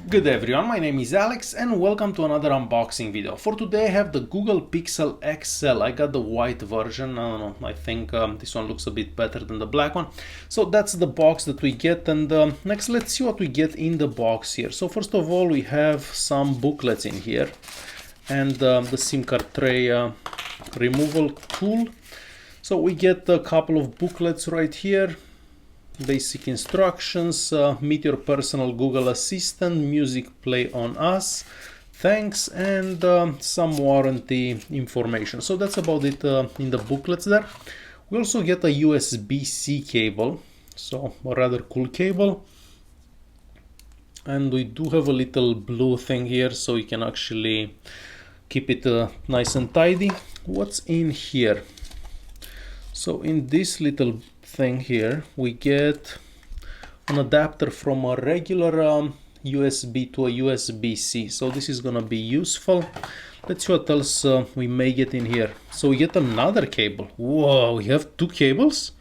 Good everyone, my name is Alex and welcome to another unboxing video. For today I have the Google Pixel XL. I got the white version. I don't know, I think this one looks a bit better than the black one. So that's the box that we get, and next let's see what we get in the box here. So first of all we have some booklets in here and the SIM card tray removal tool. So we get a couple of booklets right here. Basic instructions, meet your personal Google Assistant, music play on us, thanks, and some warranty information. So that's about it in the booklets there. We also get a USB-C cable, so a rather cool cable. And we do have a little blue thing here, so you can actually keep it nice and tidy. What's in here? So in this little thing here we get an adapter from a regular USB to a USB-C. So this is gonna be useful. Let's see what else we may get in here. So we get another cable. Whoa, we have two cables.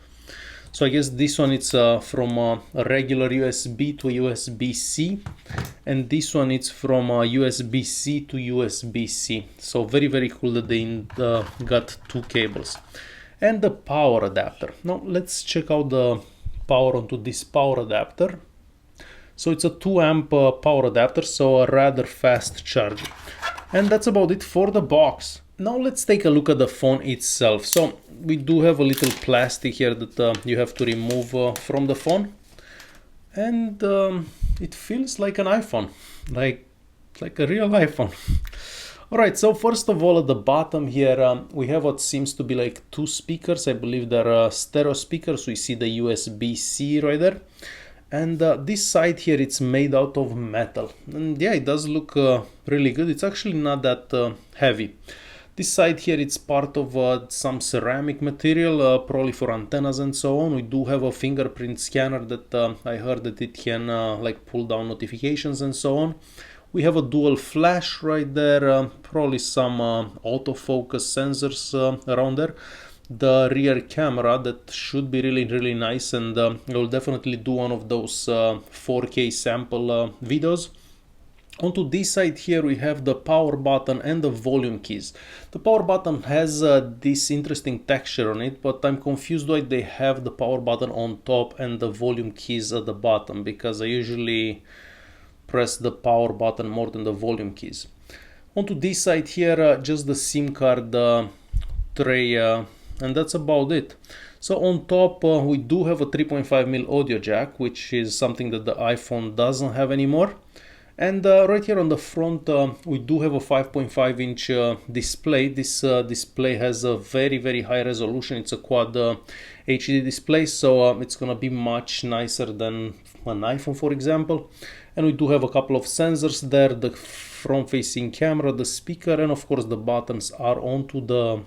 So I guess this one it's from a regular USB to a USB-C, and this one it's from a USB-C to USB-C. So very cool that they got two cables. And the power adapter. Now let's check out the power onto this power adapter. So it's a 2 amp power adapter, so a rather fast charge. And that's about it for the box. Now let's take a look at the phone itself. So we do have a little plastic here that you have to remove from the phone. And it feels like an iPhone, like a real iPhone. Alright, so first of all at the bottom here we have what seems to be like two speakers. I believe they're stereo speakers. We see the USB-C right there. And this side here, it's made out of metal. And yeah, it does look really good. It's actually not that heavy. This side here, it's part of some ceramic material, probably for antennas and so on. We do have a fingerprint scanner that I heard that it can like pull down notifications and so on. We have a dual flash right there, probably some autofocus sensors around there. The rear camera that should be really nice, and I will definitely do one of those 4K sample videos. Onto this side here we have the power button and the volume keys. The power button has this interesting texture on it, but I'm confused why they have the power button on top and the volume keys at the bottom, because I usually press the power button more than the volume keys. Onto this side here, just the SIM card tray, and that's about it. So on top we do have a 3.5mm audio jack, which is something that the iPhone doesn't have anymore. And right here on the front we do have a 5.5-inch display. This display has a very high resolution. It's a quad HD display, so it's gonna be much nicer than an iPhone, for example. And we do have a couple of sensors there, the front-facing camera, the speaker, and of course the buttons are onto the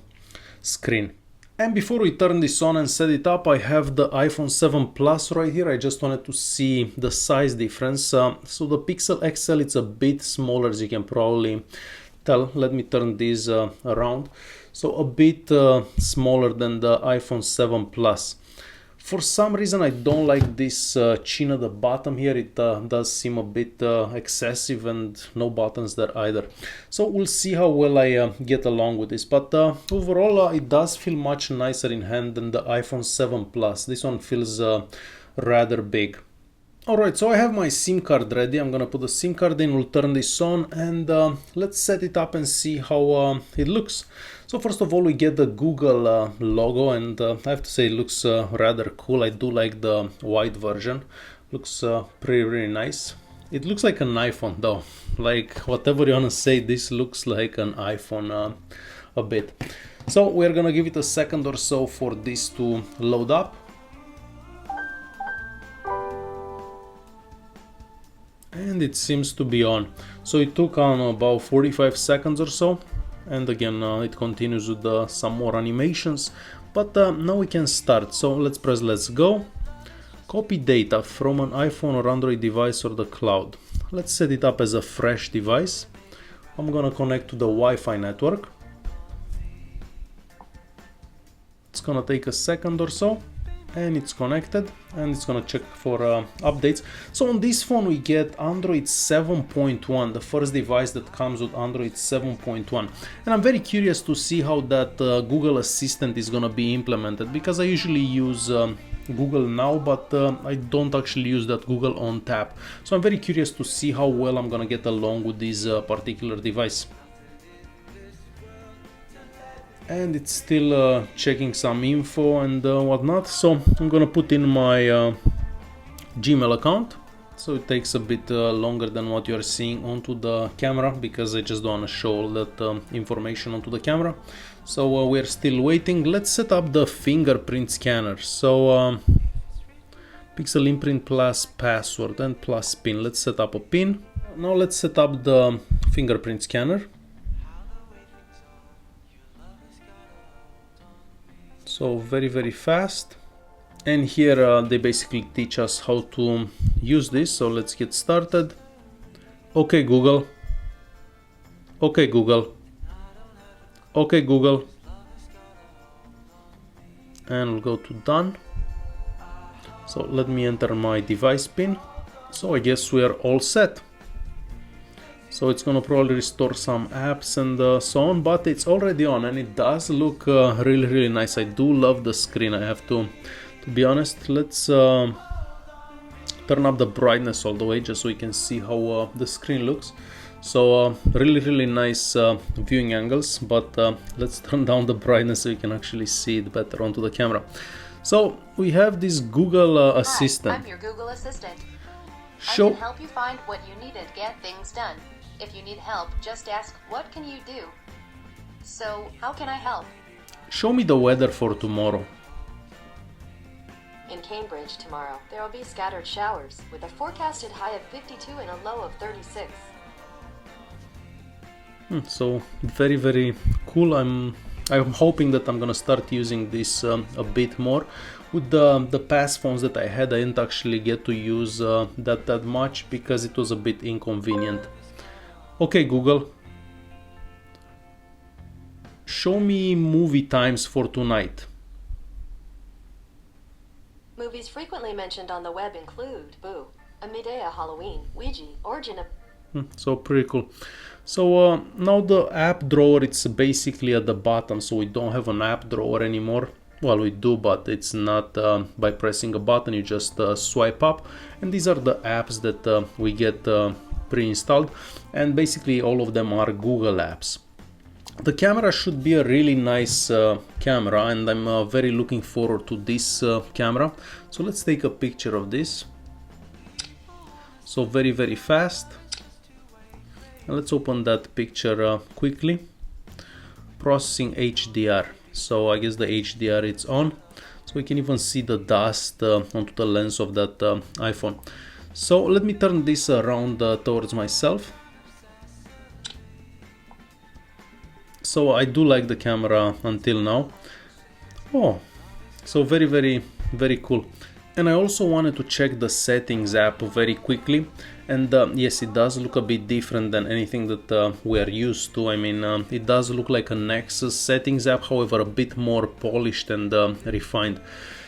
screen. And before we turn this on and set it up, I have the iPhone 7 Plus right here. I just wanted to see the size difference. So the Pixel XL, it's a bit smaller, as you can probably tell. Let me turn this around. So a bit smaller than the iPhone 7 Plus. For some reason I don't like this chin at the bottom here. It does seem a bit excessive, and no buttons there either. So we'll see how well I get along with this. But overall it does feel much nicer in hand than the iPhone 7 Plus. This one feels rather big. Alright, so I have my SIM card ready. I'm gonna put the SIM card in, we'll turn this on, and let's set it up and see how it looks. So first of all we get the Google logo, and I have to say it looks rather cool. I do like the white version. Looks pretty nice. It looks like an iPhone though. Like, whatever you wanna say, this looks like an iPhone a bit. So we're gonna give it a second or so for this to load up. And it seems to be on. So it took on about 45 seconds or so, and again it continues with some more animations, but now we can start. So let's press let's go. Copy data from an iPhone or Android device or the cloud. Let's set it up as a fresh device. I'm gonna connect to the Wi-Fi network. It's gonna take a second or so. and it's connected, and it's gonna check for updates. So on this phone we get Android 7.1, the first device that comes with Android 7.1, and I'm very curious to see how that Google Assistant is gonna be implemented, because I usually use Google Now, but I don't actually use that Google on tap. So I'm very curious to see how well I'm gonna get along with this particular device. And it's still checking some info and whatnot. So I'm gonna put in my Gmail account. So it takes a bit longer than what you're seeing onto the camera, because I just don't want to show all that information onto the camera. So we're still waiting. Let's set up the fingerprint scanner. So Pixel Imprint plus password and plus pin. Let's set up a pin. Now let's set up the fingerprint scanner. So very fast. And here they basically teach us how to use this. So let's get started. Okay Google. Okay Google. Okay Google. And we'll go to done. So let me enter my device pin. So I guess we are all set. So it's gonna probably restore some apps and so on, but it's already on, and it does look really nice. I do love the screen, I have to be honest. Let's turn up the brightness all the way just so you can see how the screen looks. So really nice viewing angles, but let's turn down the brightness so you can actually see it better onto the camera. So we have this Google Assistant. Hi, I'm your Google Assistant. I Show can help you find what you need to get things done. If you need help, just ask, what can you do? So, how can I help? Show me the weather for tomorrow. In Cambridge tomorrow, there will be scattered showers with a forecasted high of 52 and a low of 36. So very cool. I'm hoping that I'm gonna start using this a bit more. With the past phones that I had, I didn't actually get to use that much because it was a bit inconvenient. Okay Google, show me movie times for tonight. Movies frequently mentioned on the web include Boo, A Medea Halloween, Ouija, Origin of... So pretty cool. So now the app drawer, it's basically at the bottom, so we don't have an app drawer anymore. Well, we do, but it's not by pressing a button, you just swipe up, and these are the apps that we get pre-installed, and basically all of them are Google apps. The camera should be a really nice camera, and I'm very looking forward to this camera. So let's take a picture of this. So very fast. And let's open that picture quickly. Processing HDR. So I guess the HDR it's on. So we can even see the dust onto the lens of that iPhone. So let me turn this around towards myself. So I do like the camera until now. Oh, so very cool. And I also wanted to check the settings app very quickly, and yes, it does look a bit different than anything that we are used to. I mean, it does look like a Nexus settings app, however a bit more polished and refined.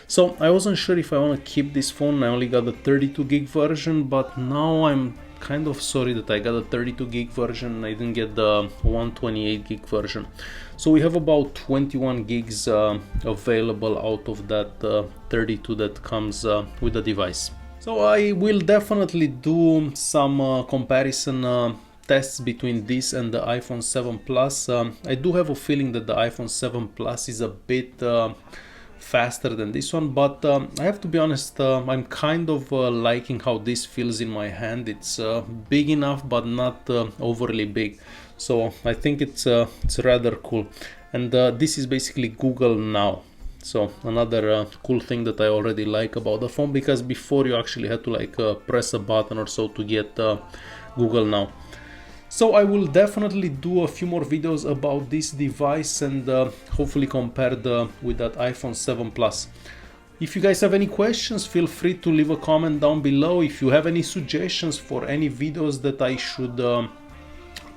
So I wasn't sure if I want to keep this phone. I only got the 32 gig version, but now I'm kind of sorry that I got a 32 gig version. I didn't get the 128 gig version. So we have about 21 gigs available out of that 32 that comes with the device. So I will definitely do some comparison tests between this and the iPhone 7 Plus. I do have a feeling that the iPhone 7 Plus is a bit faster than this one, but I have to be honest, I'm kind of liking how this feels in my hand. It's big enough but not overly big, so I think it's rather cool. And this is basically Google Now, so another cool thing that I already like about the phone, because before you actually had to like press a button or so to get Google Now. So I will definitely do a few more videos about this device and hopefully compare with that iPhone 7 Plus. If you guys have any questions, feel free to leave a comment down below. If you have any suggestions for any videos that I should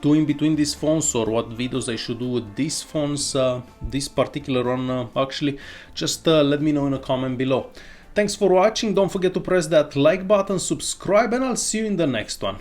do in between these phones, or what videos I should do with these phones, this particular one actually, just let me know in a comment below. Thanks for watching. Don't forget to press that like button, subscribe, and I'll see you in the next one.